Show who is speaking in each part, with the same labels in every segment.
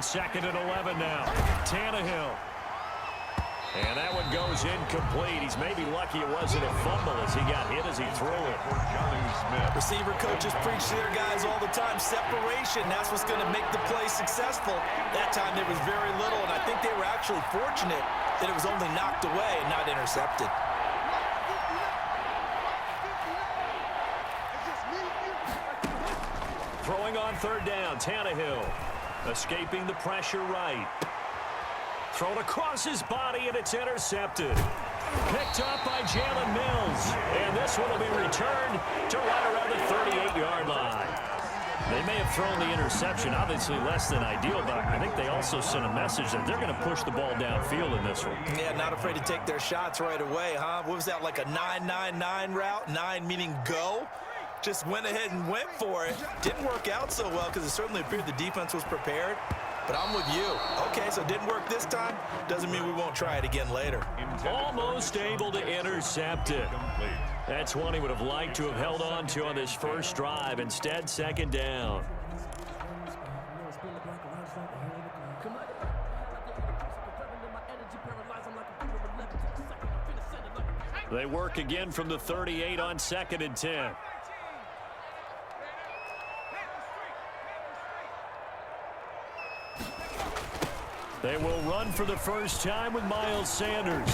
Speaker 1: on 2nd and 11 now. Tannehill. And that one goes incomplete. He's maybe lucky it wasn't a fumble as he got hit as he threw it.
Speaker 2: Receiver coaches preach to their guys all the time. Separation, that's what's going to make the play successful. That time there was very little, and I think they were actually fortunate that it was only knocked away and not intercepted.
Speaker 1: Throwing on 3rd down, Tannehill. Escaping the pressure right. Thrown across his body, and it's intercepted. Picked up by Jalen Mills. And this one will be returned to right around the 38-yard line. They may have thrown the interception, obviously less than ideal, but I think they also sent a message that they're going to push the ball downfield in this one.
Speaker 2: Yeah, not afraid to take their shots right away, huh? What was that, like a 9-9-9 route? 9 meaning go? Just went ahead and went for it. Didn't work out so well because it certainly appeared the defense was prepared. But I'm with you. Okay, so it didn't work this time. Doesn't mean we won't try it again later.
Speaker 1: Almost able to intercept it. That's one he would have liked to have held on to on this first drive. Instead, 2nd down. They work again from the 38 on 2nd and 10. They will run for the first time with Miles Sanders.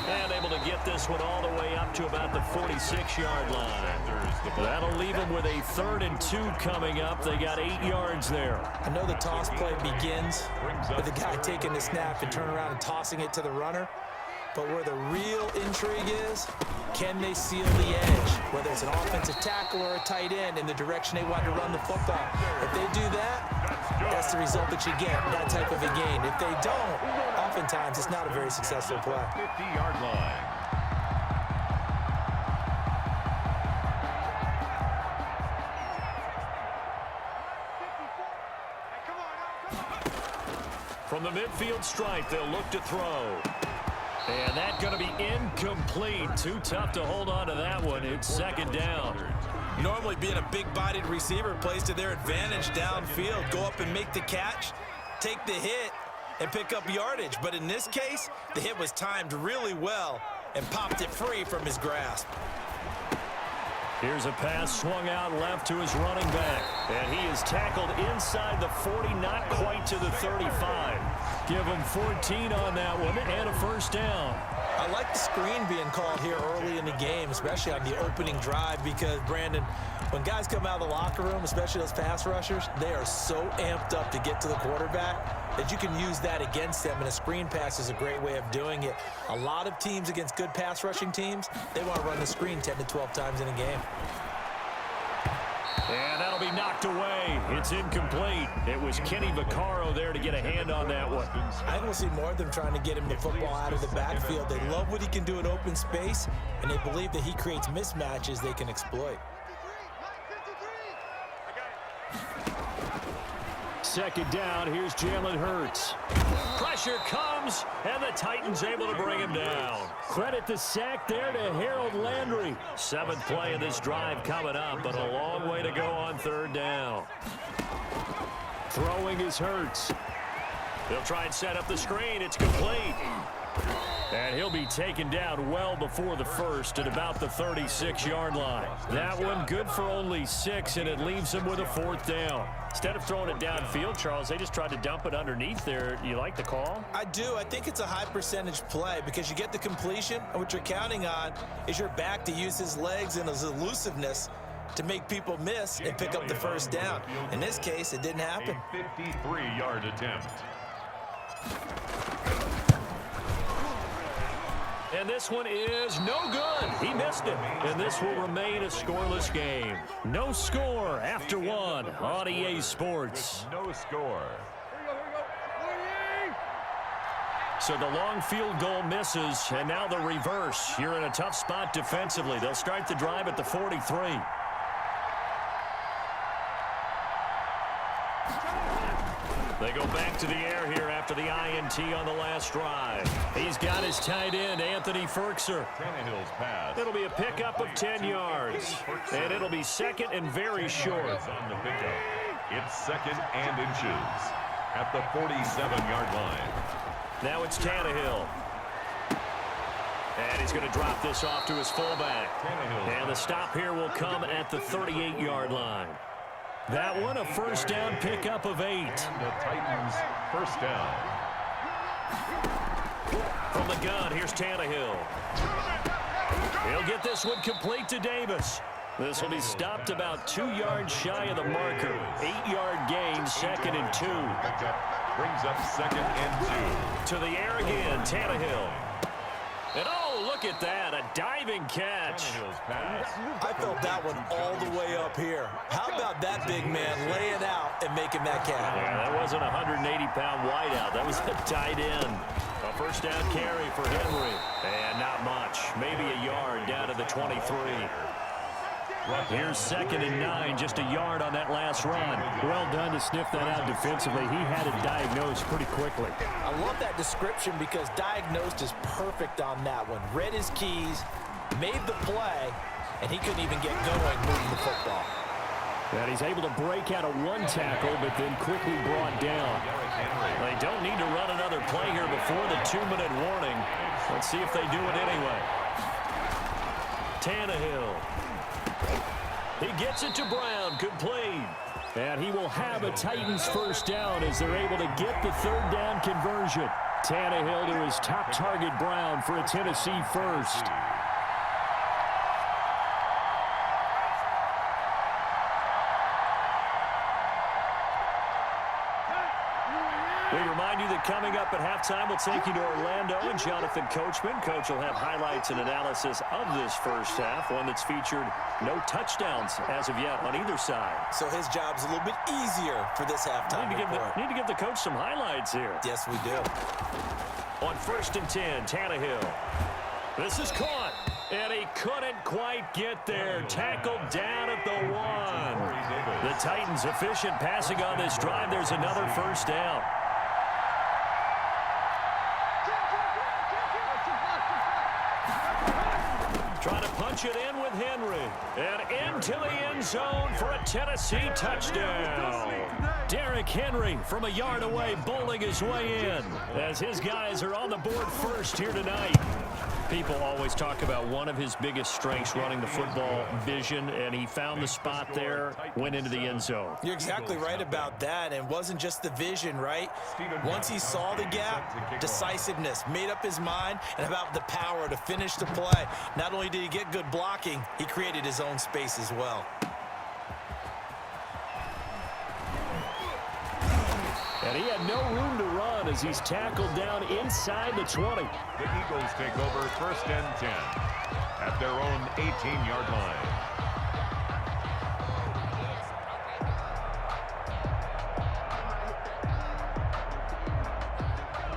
Speaker 1: And able to get this one all the way up to about the 46-yard line. That'll leave them with a 3rd and 2 coming up. They got 8 yards there.
Speaker 2: I know the toss play begins with the guy taking the snap and turn around and tossing it to the runner. But where the real intrigue is, can they seal the edge? Whether it's an offensive tackle or a tight end in the direction they want to run the football. If they do that, that's the result that you get, that type of a gain. If they don't, oftentimes it's not a very successful play.
Speaker 3: 50-yard line.
Speaker 1: From the midfield stripe, they'll look to throw. And that's going to be incomplete. Too tough to hold on to that one. It's 2nd down.
Speaker 2: Normally being a big-bodied receiver plays to their advantage downfield. Go up and make the catch, take the hit, and pick up yardage. But in this case, the hit was timed really well and popped it free from his grasp.
Speaker 1: Here's a pass swung out left to his running back. And he is tackled inside the 40, not quite to the 35. Give him 14 on that one and a 1st down.
Speaker 2: I like the screen being called here early in the game, especially on the opening drive, because, Brandon, when guys come out of the locker room, especially those pass rushers, they are so amped up to get to the quarterback that you can use that against them, and a screen pass is a great way of doing it. A lot of teams against good pass rushing teams, they want to run the screen 10 to 12 times in a game.
Speaker 1: And that'll be knocked away. It's incomplete. It was Kenny Vaccaro there to get a hand on that one.
Speaker 2: I think we'll see more of them trying to get him the football out of the backfield. They love what he can do in open space, and they believe that he creates mismatches they can exploit.
Speaker 1: 2nd down, here's Jalen Hurts. Pressure comes, and the Titans able to bring him down. Credit the sack there to Harold Landry. 7th play of this drive coming up, but a long way to go on 3rd down. Throwing is Hurts. They'll try and set up the screen. It's complete. And he'll be taken down well before the 1st at about the 36-yard line. That one good for only 6, and it leaves him with a 4th down. Instead of throwing it downfield, Charles, they just tried to dump it underneath there. You like the call?
Speaker 2: I do. I think it's a high percentage play because you get the completion, and what you're counting on is your back to use his legs and his elusiveness to make people miss and pick up the 1st down. In this case, it didn't happen.
Speaker 3: A 53-yard attempt.
Speaker 1: And this one is no good. He missed it. And this will remain a scoreless game. No score after 1 on EA Sports.
Speaker 3: No score.
Speaker 1: So the long field goal misses, and now the reverse. You're in a tough spot defensively. They'll start the drive at the 43. They go back to the air here after the INT on the last drive. He's got his tight end, Anthony Ferkser.
Speaker 3: Tannehill's pass.
Speaker 1: It'll be a pickup of 10 yards. And it'll be 2nd and very short.
Speaker 3: On the pickup. It's 2nd and inches at the 47-yard line.
Speaker 1: Now it's Tannehill. And he's going to drop this off to his fullback. And the stop here will come at the 38-yard line. That one, a first down pickup of 8.
Speaker 3: And the Titans first down.
Speaker 1: From the gun, here's Tannehill. He'll get this one complete to Davis. This will be stopped about 2 yards shy of the marker. 8-yard gain, 2nd and 2.
Speaker 3: Brings up 2nd and 2.
Speaker 1: To the air again, Tannehill. And oh, look at that, a diving catch.
Speaker 2: I felt that one all the way up here. How about that big man laying out and making that catch?
Speaker 1: Yeah, that wasn't a 180-pound wideout. That was a tight end. A first down carry for Henry. And not much. Maybe a yard down to the 23. Here's 2nd and 9, just a yard on that last run. Well done to sniff that out defensively. He had it diagnosed pretty quickly.
Speaker 2: I love that description because diagnosed is perfect on that one. Read his keys, made the play, and he couldn't even get going moving the football.
Speaker 1: And he's able to break out of one tackle, but then quickly brought down. They don't need to run another play here before the 2-minute warning. Let's see if they do it anyway. Tannehill. He gets it to Brown, complete. And he will have a Titans first down as they're able to get the 3rd down conversion. Tannehill to his top target, Brown, for a Tennessee first. We remind you that coming up at halftime, we'll take you to Orlando and Jonathan Coachman. Coach will have highlights and analysis of this first half, one that's featured no touchdowns as of yet on either side.
Speaker 2: So his job's a little bit easier for this halftime report.
Speaker 1: Need to give the coach some highlights here.
Speaker 2: Yes, we do.
Speaker 1: On 1st and 10, Tannehill. This is caught, and he couldn't quite get there. Tackled down at the 1. The Titans efficient passing on this drive. There's another first down. Trying to punch it in with Henry. And into the end zone for a Tennessee touchdown. Derrick Henry from a yard away bowling his way in as his guys are on the board first here tonight. People always talk about one of his biggest strengths, running the football, vision, and he found the spot there, went into the end zone.
Speaker 2: You're exactly right about that, and it wasn't just the vision, right? Once he saw the gap, decisiveness, made up his mind, and about the power to finish the play. Not only did he get good blocking, he created his own space as well.
Speaker 1: And he had no room to run as he's tackled down inside the 20.
Speaker 3: The Eagles take over 1st and 10 at their own 18-yard line.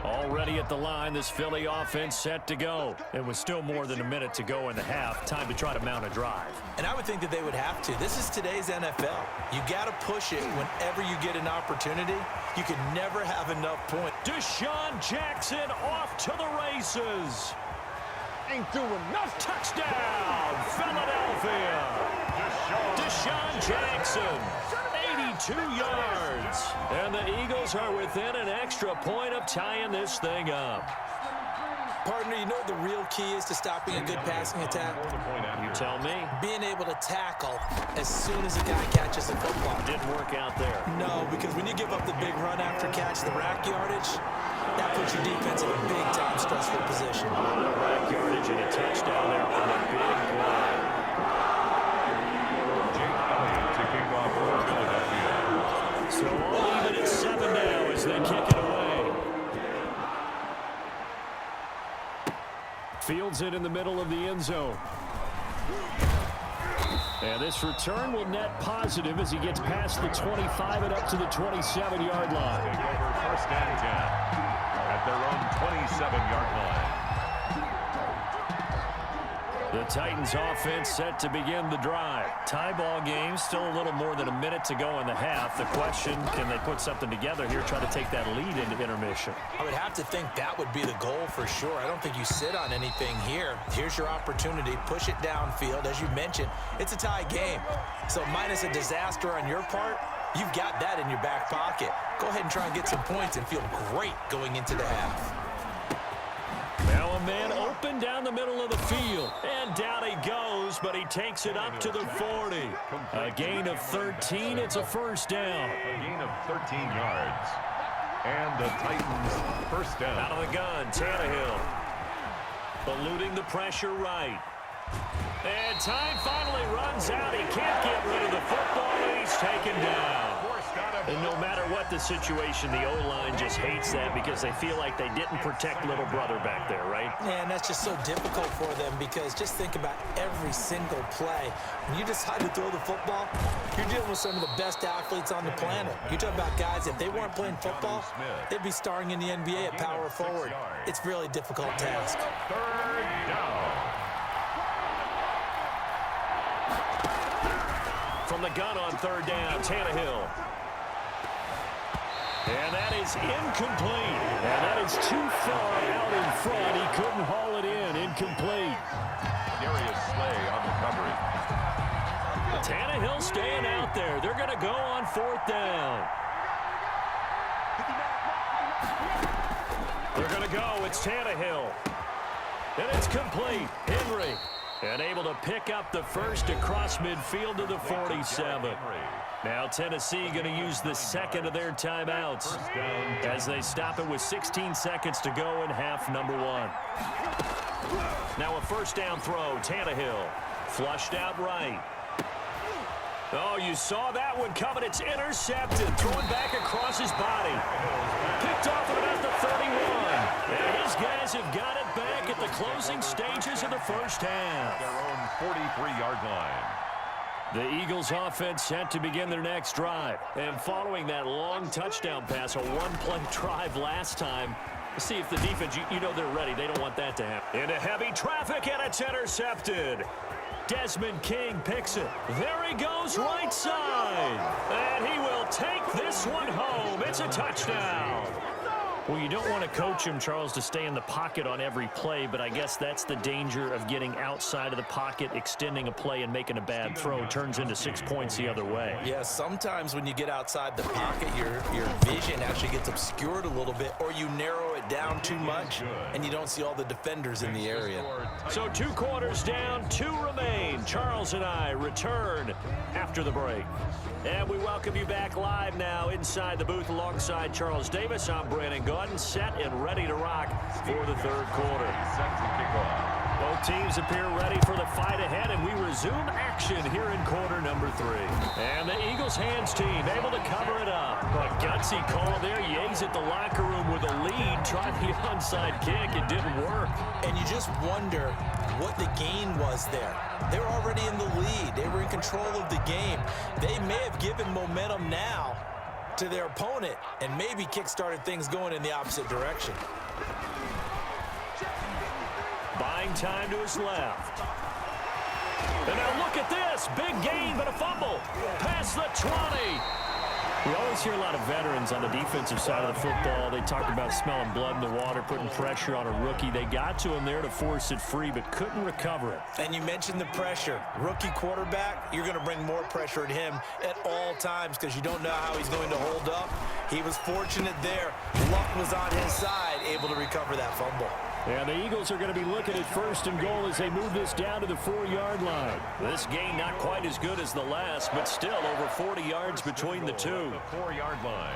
Speaker 1: Already at the line, this Philly offense set to go. It was still more than a minute to go in the half. Time to try to mount a drive.
Speaker 2: And I would think that they would have to. This is today's NFL. You got to push it whenever you get an opportunity. You can never have enough points.
Speaker 1: Deshaun Jackson off to the races. Ain't doing enough. Touchdown, Philadelphia. Deshaun Jackson, 82 yards. And the Eagles are within an extra point of tying this thing up.
Speaker 2: Partner, you know what the real key is to stopping a good passing attack?
Speaker 1: You tell me.
Speaker 2: Being able to tackle as soon as a guy catches the football.
Speaker 1: Didn't work out there.
Speaker 2: No, because when you give up the big run after catch, the rack yardage, that puts your defense in a big-time stressful position.
Speaker 1: Rack yardage and a touchdown there on a big play.
Speaker 3: Jake Elliott to kick off for Philadelphia.
Speaker 1: So we'll leave it at 7 now as they kick it away. Fields it in the middle of the end zone. And this return will net positive as he gets past the 25 and up to the 27-yard line.
Speaker 3: Take over 1st and 10 at their own 27-yard line.
Speaker 1: The Titans offense set to begin the drive. Tie ball game, still a little more than a minute to go in the half. The question, can they put something together here, try to take that lead into intermission?
Speaker 2: I would have to think that would be the goal for sure. I don't think you sit on anything here. Here's your opportunity. Push it downfield. As you mentioned, it's a tie game. So minus a disaster on your part, you've got that in your back pocket. Go ahead and try and get some points and feel great going into the half.
Speaker 1: Now a man open down the middle of the field. And down he goes, but he takes it up to the 40. A gain of 13. It's a first down.
Speaker 3: A gain of 13 yards. And the Titans first down.
Speaker 1: Out of the gun, Tannehill. Eluding the pressure right. And time finally runs out. He can't get rid of the football, and he's taken down. And no matter what the situation, the O-line just hates that because they feel like they didn't protect little brother back there, right?
Speaker 2: Man, that's just so difficult for them because just think about every single play. When you decide to throw the football, you're dealing with some of the best athletes on the planet. You talk about guys, if they weren't playing football, they'd be starring in the NBA at power forward. It's a really difficult task.
Speaker 3: Third down.
Speaker 1: From the gun on third down, Tannehill. And that is incomplete. And that is too far out in front. He couldn't haul it in. Incomplete.
Speaker 3: Darius Slay on the coverage.
Speaker 1: Tannehill staying out there. They're going to go on fourth down. They're going to go. It's Tannehill. And it's complete. Henry. And able to pick up the first across midfield to the 47. Now Tennessee going to use the second of their timeouts as they stop it with 16 seconds to go in half number one. Now a first down throw. Tannehill flushed out right. Oh, you saw that one coming. It's intercepted. Thrown back across his body. Picked off at about the 31. And his guys have got it back at the closing stages of the first half.
Speaker 3: Their own 43-yard line.
Speaker 1: The Eagles offense set to begin their next drive. And following that long touchdown pass, a one-play drive last time, see if the defense, you know they're ready. They don't want that to happen. Into heavy traffic, and it's intercepted. Desmond King picks it. There he goes, right side. And he will take this one home. It's a touchdown. Well, you don't want to coach him, Charles, to stay in the pocket on every play, but I guess that's the danger of getting outside of the pocket, extending a play, and making a bad throw. Turns into 6 points the other way.
Speaker 2: Yeah, sometimes when you get outside the pocket, your vision actually gets obscured a little bit, or you narrow it down too much, and you don't see all the defenders in the area.
Speaker 1: So 2 quarters down, 2 remain. Charles and I return after the break. And we welcome you back live now inside the booth alongside Charles Davis. I'm Brandon Gaudin, set and ready to rock for the third quarter.
Speaker 3: Set to kick off.
Speaker 1: Both teams appear ready for the fight ahead, and we resume action here in quarter number 3. And the Eagles hands team able to cover it up. A gutsy call there. You exit the locker room with a lead. Tried the onside kick. It didn't work.
Speaker 2: And you just wonder what the gain was there. They were already in the lead. They were in control of the game. They may have given momentum now to their opponent and maybe kick-started things going in the opposite direction.
Speaker 1: Buying time to his left. And now look at this. Big gain, but a fumble. Past the 20. We always hear a lot of veterans on the defensive side of the football. They talk about smelling blood in the water, putting pressure on a rookie. They got to him there to force it free, but couldn't recover it.
Speaker 2: And you mentioned the pressure. Rookie quarterback, you're going to bring more pressure at him at all times because you don't know how he's going to hold up. He was fortunate there. Luck was on his side, able to recover that fumble.
Speaker 1: And the Eagles are going to be looking at first and goal as they move this down to the 4-yard line. This gain not quite as good as the last, but still over 40 yards between the two.
Speaker 3: The 4-yard line.